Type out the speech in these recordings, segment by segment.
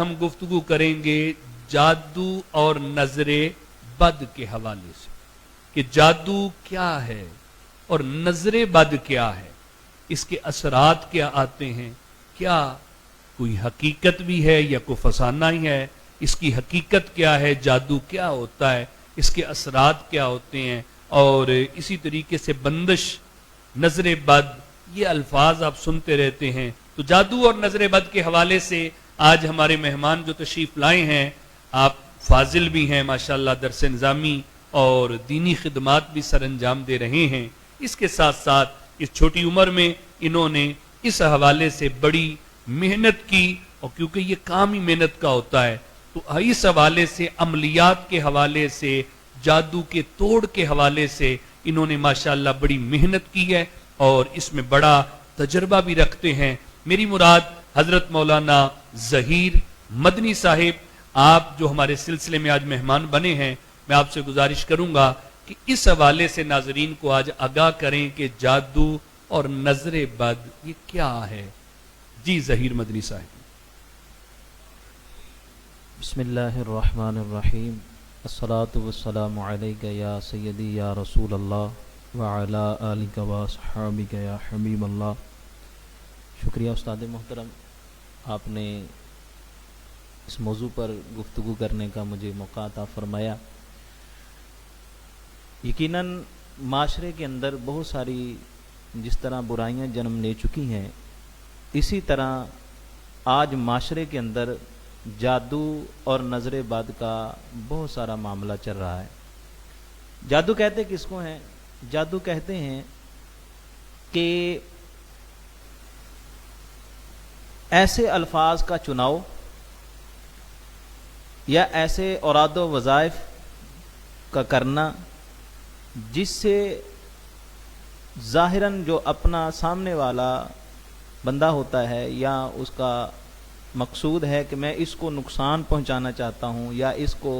ہم گفتگو کریں گے جادو اور نظر بد کے حوالے سے کہ جادو کیا ہے اور نظر بد کیا ہے، اس کے اثرات کیا آتے ہیں، کیا کوئی حقیقت بھی ہے یا کوئی فسانہ ہی ہے، اس کی حقیقت کیا ہے، جادو کیا ہوتا ہے، اس کے اثرات کیا ہوتے ہیں، اور اسی طریقے سے بندش، نظر بد، یہ الفاظ آپ سنتے رہتے ہیں۔ تو جادو اور نظر بد کے حوالے سے آج ہمارے مہمان جو تشریف لائے ہیں، آپ فاضل بھی ہیں ماشاءاللہ، درس نظامی اور دینی خدمات بھی سر انجام دے رہے ہیں۔ اس کے ساتھ ساتھ اس چھوٹی عمر میں انہوں نے اس حوالے سے بڑی محنت کی، اور کیونکہ یہ کام ہی محنت کا ہوتا ہے، تو اس حوالے سے عملیات کے حوالے سے، جادو کے توڑ کے حوالے سے انہوں نے ماشاءاللہ بڑی محنت کی ہے اور اس میں بڑا تجربہ بھی رکھتے ہیں۔ میری مراد حضرت مولانا ظہیر مدنی صاحب، آپ جو ہمارے سلسلے میں آج مہمان بنے ہیں، میں آپ سے گزارش کروں گا کہ اس حوالے سے ناظرین کو آج آگاہ کریں کہ جادو اور نظر بد یہ کیا ہے۔ جی ظہیر مدنی صاحب۔ بسم اللہ الرحمن الرحیم، الصلاۃ والسلام علیک یا سیدی یا رسول اللہ وعلی آلک و صحابک یا حبیب اللہ۔ شکریہ استاد محترم، آپ نے اس موضوع پر گفتگو کرنے کا مجھے موقع عطا فرمایا۔ یقیناً معاشرے کے اندر بہت ساری جس طرح برائیاں جنم لے چکی ہیں، اسی طرح آج معاشرے کے اندر جادو اور نظر بد کا بہت سارا معاملہ چل رہا ہے۔ جادو کہتے کس کو ہیں؟ جادو کہتے ہیں کہ ایسے الفاظ کا چناؤ یا ایسے اوراد و وظائف کا کرنا جس سے ظاہراً جو اپنا سامنے والا بندہ ہوتا ہے یا اس کا مقصود ہے کہ میں اس کو نقصان پہنچانا چاہتا ہوں یا اس کو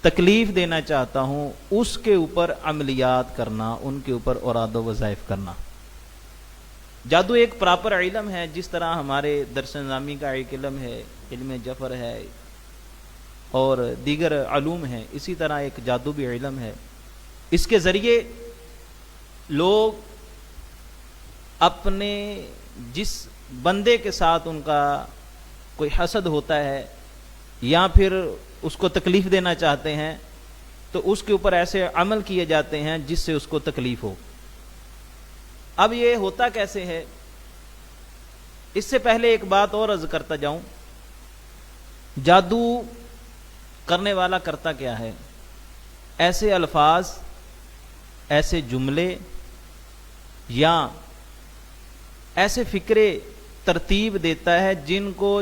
تکلیف دینا چاہتا ہوں، اس کے اوپر عملیات کرنا، ان کے اوپر اوراد و وظائف کرنا۔ جادو ایک پراپر علم ہے، جس طرح ہمارے درس نظامی کا ایک علم ہے، علم جفر ہے اور دیگر علوم ہیں، اسی طرح ایک جادو بھی علم ہے۔ اس کے ذریعے لوگ اپنے جس بندے کے ساتھ ان کا کوئی حسد ہوتا ہے یا پھر اس کو تکلیف دینا چاہتے ہیں، تو اس کے اوپر ایسے عمل کیے جاتے ہیں جس سے اس کو تکلیف ہو۔ اب یہ ہوتا کیسے ہے؟ اس سے پہلے ایک بات اور عرض کرتا جاؤں، جادو کرنے والا کرتا کیا ہے؟ ایسے الفاظ، ایسے جملے یا ایسے فکرے ترتیب دیتا ہے جن کو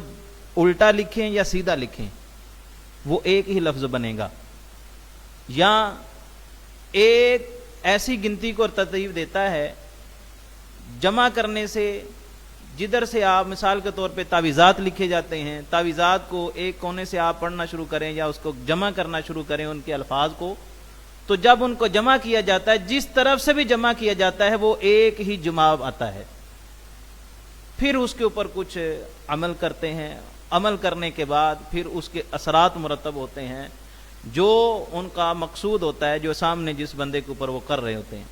الٹا لکھیں یا سیدھا لکھیں وہ ایک ہی لفظ بنے گا، یا ایک ایسی گنتی کو ترتیب دیتا ہے جمع کرنے سے، جدھر سے آپ مثال کے طور پہ تعویذات لکھے جاتے ہیں، تعویذات کو ایک کونے سے آپ پڑھنا شروع کریں یا اس کو جمع کرنا شروع کریں ان کے الفاظ کو، تو جب ان کو جمع کیا جاتا ہے، جس طرف سے بھی جمع کیا جاتا ہے وہ ایک ہی جواب آتا ہے۔ پھر اس کے اوپر کچھ عمل کرتے ہیں، عمل کرنے کے بعد پھر اس کے اثرات مرتب ہوتے ہیں جو ان کا مقصود ہوتا ہے، جو سامنے جس بندے کے اوپر وہ کر رہے ہوتے ہیں۔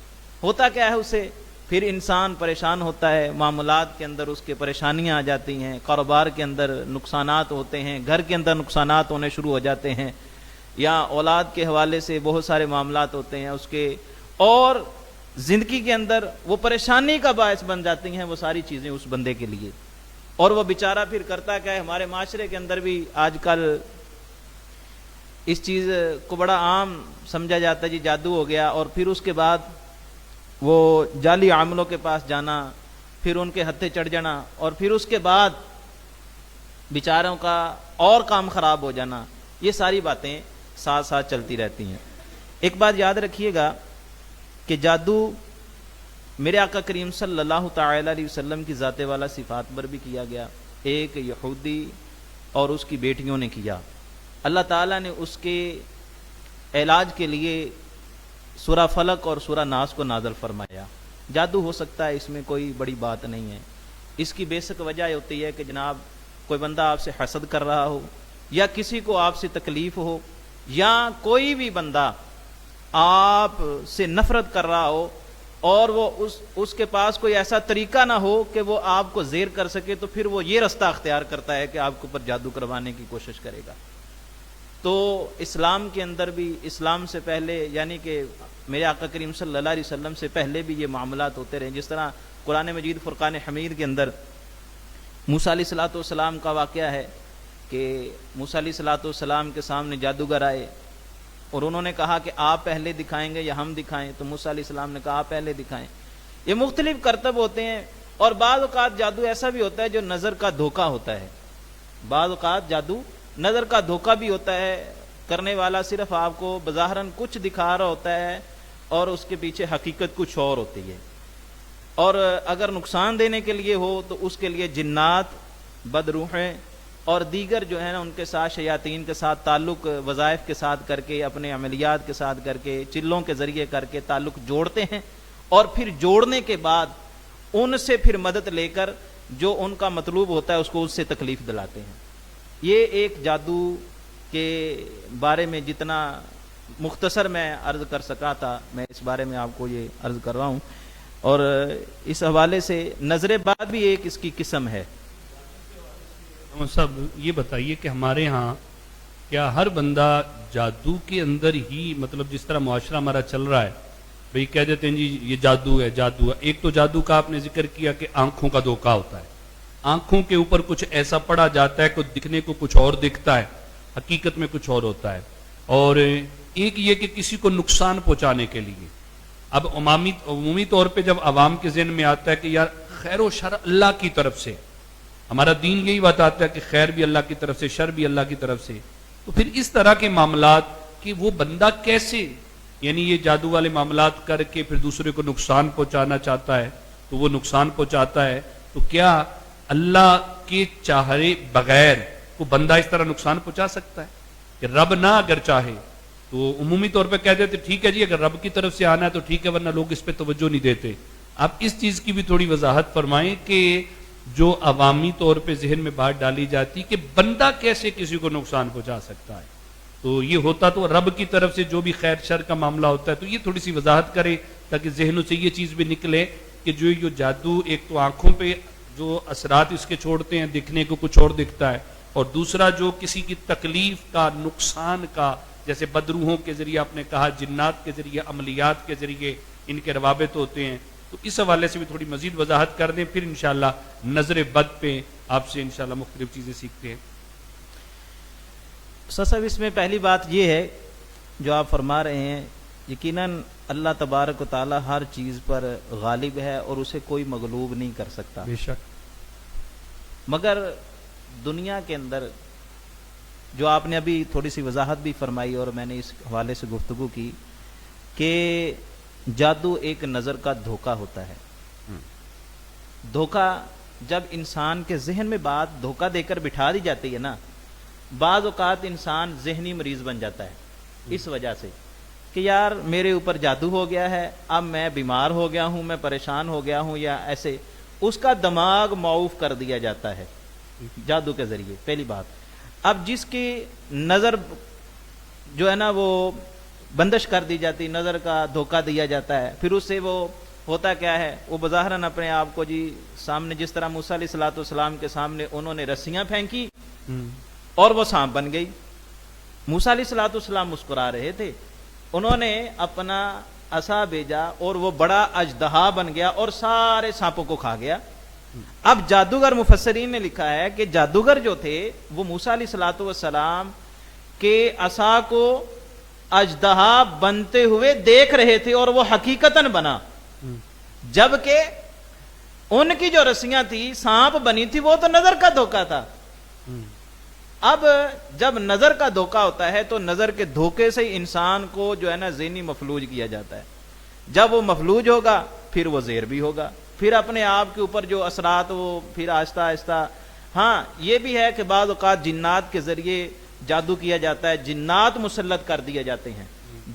ہوتا کیا ہے اسے؟ پھر انسان پریشان ہوتا ہے، معاملات کے اندر اس کے پریشانیاں آ جاتی ہیں، کاروبار کے اندر نقصانات ہوتے ہیں، گھر کے اندر نقصانات ہونے شروع ہو جاتے ہیں، یا اولاد کے حوالے سے بہت سارے معاملات ہوتے ہیں اس کے، اور زندگی کے اندر وہ پریشانی کا باعث بن جاتی ہیں وہ ساری چیزیں اس بندے کے لیے۔ اور وہ بیچارہ پھر کرتا کیا ہے؟ ہمارے معاشرے کے اندر بھی آج کل اس چیز کو بڑا عام سمجھا جاتا ہے، جی جادو ہو گیا، اور پھر اس کے بعد وہ جعلی عاملوں کے پاس جانا، پھر ان کے ہتھے چڑھ جانا، اور پھر اس کے بعد بیچاروں کا اور کام خراب ہو جانا۔ یہ ساری باتیں ساتھ ساتھ چلتی رہتی ہیں۔ ایک بات یاد رکھیے گا کہ جادو میرے آقا کریم صلی اللہ تعالی علیہ وسلم کی ذات والا صفات پر بھی کیا گیا، ایک یہودی اور اس کی بیٹیوں نے کیا۔ اللہ تعالیٰ نے اس کے علاج کے لیے سورہ فلق اور سورہ ناس کو نازل فرمایا۔ جادو ہو سکتا ہے، اس میں کوئی بڑی بات نہیں ہے۔ اس کی بیسک وجہ ہوتی ہے کہ جناب کوئی بندہ آپ سے حسد کر رہا ہو یا کسی کو آپ سے تکلیف ہو یا کوئی بھی بندہ آپ سے نفرت کر رہا ہو اور وہ اس کے پاس کوئی ایسا طریقہ نہ ہو کہ وہ آپ کو زیر کر سکے، تو پھر وہ یہ رستہ اختیار کرتا ہے کہ آپ کے اوپر جادو کروانے کی کوشش کرے گا۔ تو اسلام کے اندر بھی، اسلام سے پہلے یعنی کہ میرے آقا کریم صلی اللہ علیہ وسلم سے پہلے بھی یہ معاملات ہوتے رہے۔ جس طرح قرآن مجید فرقان حمید کے اندر موسیٰ علیہ الصلوۃ والسلام کا واقعہ ہے کہ موسیٰ علیہ الصلوۃ والسلام کے سامنے جادوگر آئے اور انہوں نے کہا کہ آپ پہلے دکھائیں گے یا ہم دکھائیں؟ تو موسیٰ علیہ السلام نے کہا آپ پہلے دکھائیں۔ یہ مختلف کرتب ہوتے ہیں، اور بعض اوقات جادو ایسا بھی ہوتا ہے جو نظر کا دھوکہ ہوتا ہے۔ بعض اوقات جادو نظر کا دھوکہ بھی ہوتا ہے، کرنے والا صرف آپ کو بظاہراً کچھ دکھا رہا ہوتا ہے اور اس کے پیچھے حقیقت کچھ اور ہوتی ہے، اور اگر نقصان دینے کے لیے ہو تو اس کے لیے جنات، بدروحیں اور دیگر جو ہے نا ان کے ساتھ، شیاطین کے ساتھ تعلق وظائف کے ساتھ کر کے، اپنے عملیات کے ساتھ کر کے، چلوں کے ذریعے کر کے تعلق جوڑتے ہیں، اور پھر جوڑنے کے بعد ان سے پھر مدد لے کر جو ان کا مطلوب ہوتا ہے اس کو اس سے تکلیف دلاتے ہیں۔ یہ ایک جادو کے بارے میں جتنا مختصر میں عرض کر سکا تھا، میں اس بارے میں آپ کو یہ عرض کر رہا ہوں، اور اس حوالے سے نظر بد بھی ایک اس کی قسم ہے۔ سب یہ بتائیے کہ ہمارے ہاں کیا ہر بندہ جادو کے اندر ہی، مطلب جس طرح معاشرہ ہمارا چل رہا ہے، بھئی کہہ دیتے ہیں جی یہ جادو ہے، جادو ہے۔ ایک تو جادو کا آپ نے ذکر کیا کہ آنکھوں کا دھوکہ ہوتا ہے، آنکھوں کے اوپر کچھ ایسا پڑا جاتا ہے کہ دکھنے کو کچھ اور دکھتا ہے، حقیقت میں کچھ اور ہوتا ہے۔ اور ایک یہ کہ کسی کو نقصان پہنچانے کے لیے، اب عمومی طور پہ جب عوام کے ذہن میں آتا ہے کہ یار خیر و شر اللہ کی طرف سے، ہمارا دین یہی بتاتا ہے کہ خیر بھی اللہ کی طرف سے، شر بھی اللہ کی طرف سے، تو پھر اس طرح کے معاملات کہ وہ بندہ کیسے، یعنی یہ جادو والے معاملات کر کے پھر دوسرے کو نقصان پہنچانا چاہتا ہے تو وہ نقصان پہنچاتا ہے، تو کیا اللہ کے چاہے بغیر کو بندہ اس طرح نقصان پہنچا سکتا ہے؟ کہ رب نہ اگر چاہے تو عمومی طور پہ کہہ دیتے ٹھیک ہے جی اگر رب کی طرف سے آنا ہے تو ٹھیک ہے، ورنہ لوگ اس پہ توجہ نہیں دیتے۔ آپ اس چیز کی بھی تھوڑی وضاحت فرمائیں کہ جو عوامی طور پہ ذہن میں بات ڈالی جاتی کہ بندہ کیسے کسی کو نقصان پہنچا سکتا ہے، تو یہ ہوتا تو رب کی طرف سے جو بھی خیر شر کا معاملہ ہوتا ہے، تو یہ تھوڑی سی وضاحت کرے تاکہ ذہنوں سے یہ چیز بھی نکلے کہ جو یہ جادو ایک تو آنکھوں پہ جو اثرات اس کے چھوڑتے ہیں، دکھنے کو کچھ اور دکھتا ہے، اور دوسرا جو کسی کی تکلیف کا، نقصان کا، جیسے بدروحوں کے ذریعے آپ نے کہا، جنات کے ذریعے، عملیات کے ذریعے ان کے روابط ہوتے ہیں، تو اس حوالے سے بھی تھوڑی مزید وضاحت کر دیں، پھر انشاءاللہ نظر بد پہ آپ سے انشاءاللہ مختلف چیزیں سیکھتے ہیں۔ صاحب اس میں پہلی بات یہ ہے جو آپ فرما رہے ہیں، یقیناً اللہ تبارک و تعالی ہر چیز پر غالب ہے اور اسے کوئی مغلوب نہیں کر سکتا، بے شک، مگر دنیا کے اندر جو آپ نے ابھی تھوڑی سی وضاحت بھی فرمائی اور میں نے اس حوالے سے گفتگو کی کہ جادو ایک نظر کا دھوکہ ہوتا ہے۔ دھوکہ جب انسان کے ذہن میں بات دھوکہ دے کر بٹھا دی جاتی ہے نا، بعض اوقات انسان ذہنی مریض بن جاتا ہے اس وجہ سے کہ یار میرے اوپر جادو ہو گیا ہے، اب میں بیمار ہو گیا ہوں، میں پریشان ہو گیا ہوں، یا ایسے اس کا دماغ معوف کر دیا جاتا ہے جادو کے ذریعے، پہلی بات۔ اب جس کی نظر جو ہے نا وہ بندش کر دی جاتی، نظر کا دھوکہ دیا جاتا ہے، پھر اس سے وہ ہوتا کیا ہے، وہ بظاہراً اپنے آپ کو جی سامنے، جس طرح موسیٰ علیہ الصلوۃ والسلام کے سامنے انہوں نے رسیاں پھینکی اور وہ سانپ بن گئی۔ موسیٰ علیہ الصلوۃ والسلام مسکرا رہے تھے، انہوں نے اپنا عصا بھیجا اور وہ بڑا اژدہا بن گیا اور سارے سانپوں کو کھا گیا۔ اب جادوگر، مفسرین نے لکھا ہے کہ جادوگر جو تھے وہ موسیٰ علیہ الصلوۃ والسلام کے عصا کو اژدہا بنتے ہوئے دیکھ رہے تھے اور وہ حقیقتاً بنا، جبکہ ان کی جو رسیاں تھی سانپ بنی تھی وہ تو نظر کا دھوکہ تھا۔ اب جب نظر کا دھوکہ ہوتا ہے تو نظر کے دھوکے سے انسان کو جو ہے نا ذہنی مفلوج کیا جاتا ہے، جب وہ مفلوج ہوگا پھر وہ زیر بھی ہوگا، پھر اپنے آپ کے اوپر جو اثرات وہ پھر آہستہ آہستہ۔ ہاں یہ بھی ہے کہ بعض اوقات جنات کے ذریعے جادو کیا جاتا ہے، جنات مسلط کر دیے جاتے ہیں،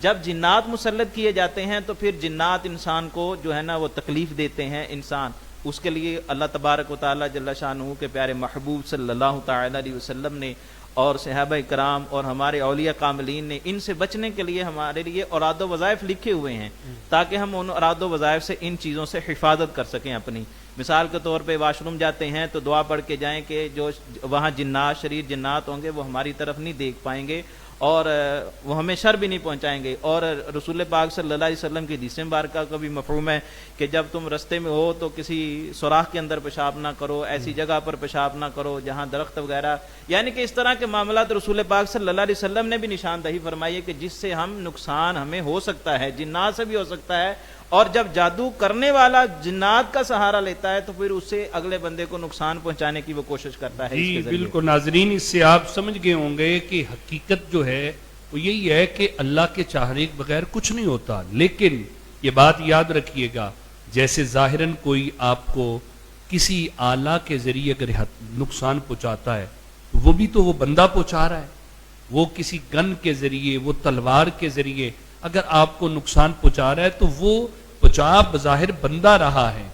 جب جنات مسلط کیے جاتے ہیں تو پھر جنات انسان کو جو ہے نا وہ تکلیف دیتے ہیں، انسان اس کے لیے اللہ تبارک و تعالی جل شانہ کے پیارے محبوب صلی اللہ تعالی علیہ وسلم نے اور صحابہ کرام اور ہمارے اولیاء کاملین نے ان سے بچنے کے لیے ہمارے لیے اوراد و وظائف لکھے ہوئے ہیں تاکہ ہم ان اوراد و وظائف سے ان چیزوں سے حفاظت کر سکیں اپنی. مثال کے طور پہ واش روم جاتے ہیں تو دعا پڑھ کے جائیں کہ جو وہاں جنات شریر جنات ہوں گے وہ ہماری طرف نہیں دیکھ پائیں گے اور وہ ہمیں شر بھی نہیں پہنچائیں گے. اور رسول پاک صلی اللہ علیہ وسلم کی حدیث مبارکہ کا بھی مفہوم ہے کہ جب تم رستے میں ہو تو کسی سوراخ کے اندر پیشاب نہ کرو, ایسی جگہ پر پیشاب نہ کرو جہاں درخت وغیرہ, یعنی کہ اس طرح کے معاملات رسول پاک صلی اللہ علیہ وسلم نے بھی نشاندہی فرمائی ہے کہ جس سے ہم نقصان ہمیں ہو سکتا ہے, جنات سے بھی ہو سکتا ہے. اور جب جادو کرنے والا جنات کا سہارا لیتا ہے تو پھر اس سے اگلے بندے کو نقصان پہنچانے کی وہ کوشش کرتا ہے. جی بالکل ناظرین, اس سے آپ سمجھ گئے ہوں گے کہ حقیقت جو ہے وہ یہی ہے کہ اللہ کے چاہنے کے بغیر کچھ نہیں ہوتا. لیکن یہ بات یاد رکھیے گا, جیسے ظاہراً کوئی آپ کو کسی آلہ کے ذریعے اگر نقصان پہنچاتا ہے تو وہ بھی تو وہ بندہ پہنچا رہا ہے. وہ کسی گن کے ذریعے, وہ تلوار کے ذریعے اگر آپ کو نقصان پہنچا رہا ہے تو وہ پہنچا بظاہر بندہ رہا ہے,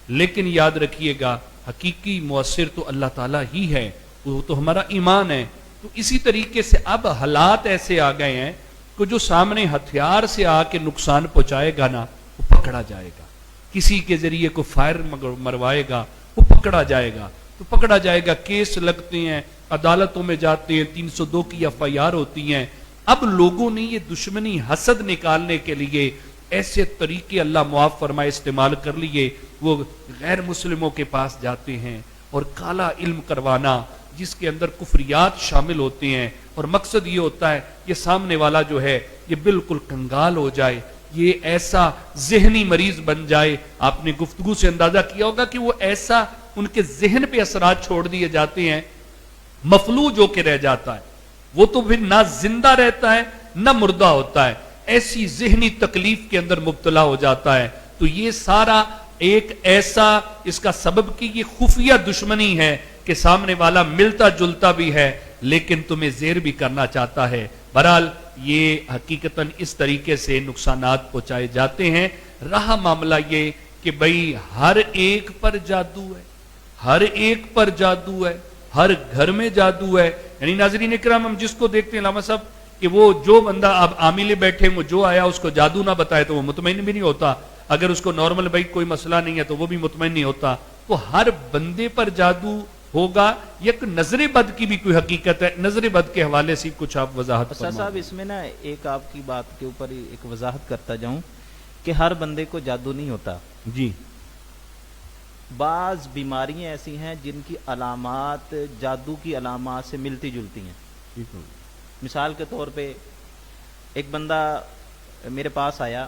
لیکن یاد رکھیے گا حقیقی مؤثر تو اللہ تعالیٰ ہی ہے, وہ تو ہمارا ایمان ہے. تو اسی طریقے سے اب حالات ایسے آ گئے ہیں کہ جو سامنے ہتھیار سے آ کے نقصان پہنچائے گا نا وہ پکڑا جائے گا, کسی کے ذریعے کو فائر مروائے گا وہ پکڑا جائے گا. تو پکڑا جائے گا, کیس لگتے ہیں, عدالتوں میں جاتے ہیں, 302 کی FIR ہوتی ہیں. اب لوگوں نے یہ دشمنی حسد نکالنے کے لیے ایسے طریقے اللہ معاف فرمائے استعمال کر لیے. وہ غیر مسلموں کے پاس جاتے ہیں اور کالا علم کروانا جس کے اندر کفریات شامل ہوتے ہیں, اور مقصد یہ ہوتا ہے یہ سامنے والا جو ہے یہ بالکل کنگال ہو جائے, یہ ایسا ذہنی مریض بن جائے. آپ نے گفتگو سے اندازہ کیا ہوگا کہ وہ ایسا ان کے ذہن پہ اثرات چھوڑ دیے جاتے ہیں, مفلوج ہو کے رہ جاتا ہے. وہ تو پھر نہ زندہ رہتا ہے نہ مردہ ہوتا ہے, ایسی ذہنی تکلیف کے اندر مبتلا ہو جاتا ہے. تو یہ سارا ایک ایسا اس کا سبب کی یہ خفیہ دشمنی ہے کہ سامنے والا ملتا جلتا بھی ہے لیکن تمہیں زیر بھی کرنا چاہتا ہے. بہرحال یہ حقیقتاً اس طریقے سے نقصانات پہنچائے جاتے ہیں. رہا معاملہ یہ کہ بھئی ہر ایک پر جادو ہے, ہر ایک پر جادو ہے, ہر گھر میں جادو ہے. یعنی ناظرین اکرام, ہم جس کو دیکھتے ہیں علامہ صاحب کہ وہ جو بندہ اب عاملے بیٹھے وہ جو آیا اس کو جادو نہ بتائے تو وہ مطمئن بھی نہیں ہوتا, اگر اس کو نارمل بھائی کوئی مسئلہ نہیں ہے تو وہ بھی مطمئن نہیں ہوتا. تو ہر بندے پر جادو ہوگا. یک نظر بد کی بھی کوئی حقیقت ہے, نظر بد کے حوالے سے کچھ آپ وضاحت فرمائیں. صاحب اس میں نا ایک آپ کی بات کے اوپر ایک وضاحت کرتا جاؤں کہ ہر بندے کو جادو نہیں ہوتا. جی, بعض بیماریاں ایسی ہیں جن کی علامات جادو کی علامات سے ملتی جلتی ہیں. مثال کے طور پہ ایک بندہ میرے پاس آیا,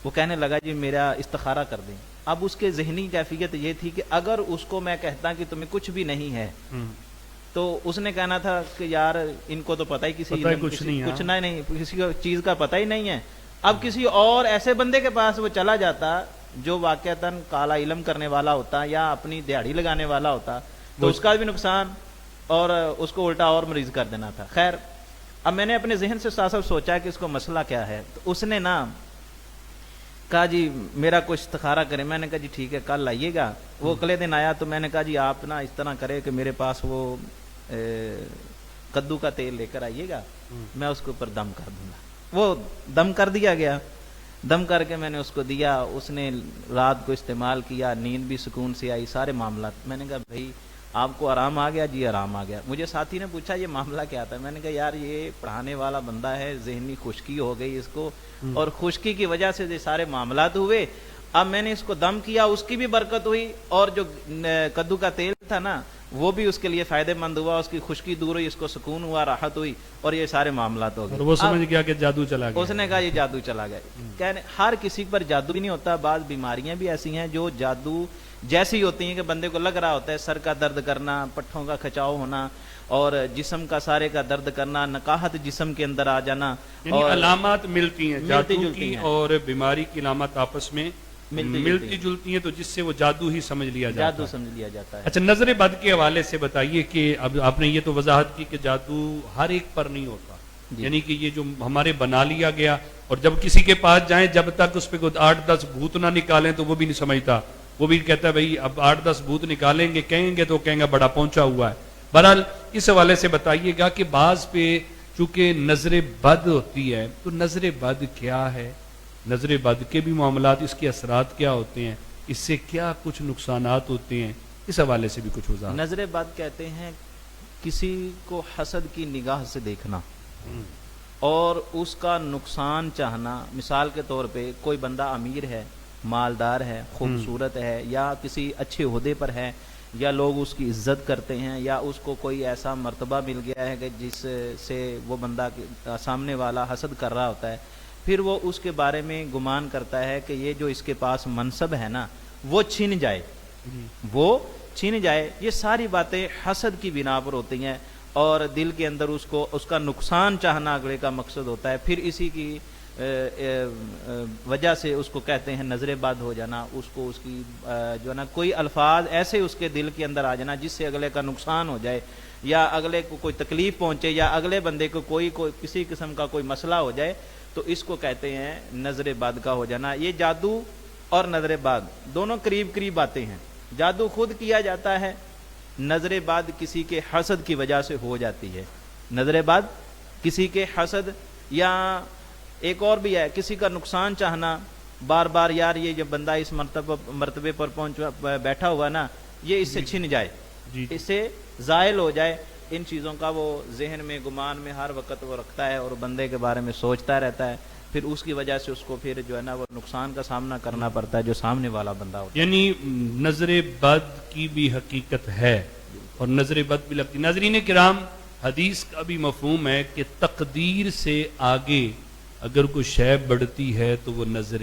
وہ کہنے لگا جی میرا استخارہ کر دیں. اب اس کے ذہنی کیفیت یہ تھی کہ اگر اس کو میں کہتا کہ تمہیں کچھ بھی نہیں ہے تو اس نے کہنا تھا کہ یار ان کو تو پتہ ہی کچھ نہیں, کسی چیز کا پتہ ہی نہیں ہے. اب کسی اور ایسے بندے کے پاس وہ چلا جاتا جو واقعتاً کالا علم کرنے والا ہوتا یا اپنی دیہڑی لگانے والا ہوتا تو اس کا بھی نقصان اور اس کو الٹا اور مریض کر دینا تھا. خیر, اب میں نے اپنے ذہن سے ساتھ سوچا کہ اس کو مسئلہ کیا ہے. تو اس نے نا کہا جی میرا کچھ استخارہ کرے. میں نے کہا جی ٹھیک ہے کل آئیے گا. وہ اگلے دن آیا تو میں نے کہا جی آپ نا اس طرح کرے کہ میرے پاس وہ کدو کا تیل لے کر آئیے گا, میں اس کے اوپر دم کر دوں گا. وہ دم کر دیا گیا. دم کر کے میں نے اس کو دیا, اس نے رات کو استعمال کیا, نیند بھی سکون سے آئی, سارے معاملات. میں نے کہا بھائی آپ کو آرام آ گیا؟ جی آرام آ گیا. مجھے ساتھی نے پوچھا یہ معاملہ کیا تھا؟ میں نے کہا یار یہ پڑھانے والا بندہ ہے, ذہنی خشکی ہو گئی اس کو اور خشکی کی وجہ سے یہ سارے معاملات ہوئے. اب میں نے اس کو دم کیا, اس کی بھی برکت ہوئی اور جو کدو کا تیل تھا نا وہ بھی اس کے لیے فائدہ مند ہوا, اس کی خشکی دور ہوئی, اس کو سکون ہوا, راحت ہوئی اور یہ سارے معاملات ہو گئے. اور وہ سمجھ گیا کہ جادو چلا گیا. اس نے کہا یہ جادو چلا گیا. کہنے ہر کسی پر جادو بھی نہیں ہوتا. بعض بیماریاں بھی ایسی ہیں جو جادو جیسی ہوتی ہیں کہ بندے کو لگ رہا ہوتا ہے سر کا درد کرنا, پٹھوں کا کھچاؤ ہونا اور جسم کا سارے کا درد کرنا, نقاہت جسم کے اندر آ جانا, یعنی علامات ملتی ہیں جادو کی اور بیماری کی علامات آپس میں ملتی جلتی ہیں, تو جس سے وہ جادو ہی سمجھ لیا جاتا ہے. جادو سمجھ لیا جاتا ہے. اچھا, نظر بد کے حوالے سے بتائیے کہ اب آپ نے یہ تو وضاحت کی کہ جادو ہر ایک پر نہیں ہوتا, یعنی کہ یہ جو ہمارے بنا لیا گیا اور جب کسی کے پاس جائیں جب تک اس پہ 8-10 بھوت نہ نکالیں تو وہ بھی نہیں سمجھتا وہ بھی کہتا ہے بھئی اب 8-10 بھوت نکالیں گے، کہیں گے تو کہیں گے بڑا پہنچا ہوا ہے۔ بہرحال اس حوالے سے بتائیے گا کہ بعض پہ چونکہ نظر بد ہوتی ہے، تو نظر بد کیا ہے، نظر بد کے بھی معاملات، اس کے اثرات کیا ہوتے ہیں، اس سے کیا کچھ نقصانات ہوتے ہیں، اس حوالے سے بھی کچھ وضاحت۔ نظر بد کہتے ہیں کسی کو حسد کی نگاہ سے دیکھنا اور اس کا نقصان چاہنا۔ مثال کے طور پہ کوئی بندہ امیر ہے، مالدار ہے، خوبصورت ہے، یا کسی اچھے عہدے پر ہے، یا لوگ اس کی عزت کرتے ہیں، یا اس کو کوئی ایسا مرتبہ مل گیا ہے کہ جس سے وہ بندہ سامنے والا حسد کر رہا ہوتا ہے، پھر وہ اس کے بارے میں گمان کرتا ہے کہ یہ جو اس کے پاس منصب ہے نا وہ چھن جائے، وہ چھن جائے۔ یہ ساری باتیں حسد کی بنا پر ہوتی ہیں، اور دل کے اندر اس کا نقصان چاہنا اگلے کا مقصد ہوتا ہے۔ پھر اسی کی وجہ سے اس کو کہتے ہیں نظر بد ہو جانا، اس کو اس کی جو ہے نا کوئی الفاظ ایسے اس کے دل کے اندر آ جانا جس سے اگلے کا نقصان ہو جائے، یا اگلے کو کوئی تکلیف پہنچے، یا اگلے بندے کو کوئی کسی قسم کا کوئی مسئلہ ہو جائے، تو اس کو کہتے ہیں نظر بد کا ہو جانا۔ یہ جادو اور نظر بد دونوں قریب قریب باتیں ہیں۔ جادو خود کیا جاتا ہے، نظر بد کسی کے حسد کی وجہ سے ہو جاتی ہے۔ نظر بد کسی کے حسد، یا ایک اور بھی ہے کسی کا نقصان چاہنا، بار بار یار یہ جو بندہ اس مرتبے پر بیٹھا ہوا نا یہ اس سے چھن جائے، اس سے زائل ہو جائے۔ ان چیزوں کا وہ ذہن میں گمان میں ہر وقت وہ رکھتا ہے اور بندے کے بارے میں سوچتا رہتا ہے، پھر اس کی وجہ سے اس کو پھر جو ہے نا وہ نقصان کا سامنا کرنا پڑتا ہے جو سامنے والا بندہ ہوتا ہے۔ یعنی نظر بد کی بھی حقیقت ہے اور نظر بد بھی لگتی۔ ناظرین کرام، حدیث کا بھی مفہوم ہے کہ تقدیر سے آگے اگر کوئی شے بڑھتی ہے تو وہ نظر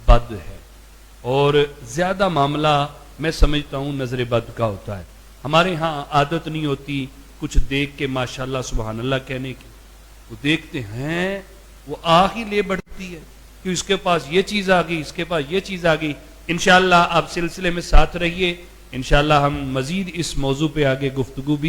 بد ہے، اور زیادہ معاملہ میں سمجھتا ہوں نظر بد کا ہوتا ہے۔ ہمارے ہاں عادت نہیں ہوتی کچھ دیکھ کے ماشاءاللہ سبحان اللہ کہنے کی، وہ دیکھتے ہیں وہ آہ ہی لے بڑھتی ہے کہ اس کے پاس یہ چیز آ گئی، اس کے پاس یہ چیز آ گئی۔ انشاءاللہ آپ سلسلے میں ساتھ رہیے، انشاءاللہ ہم مزید اس موضوع پہ آگے گفتگو بھی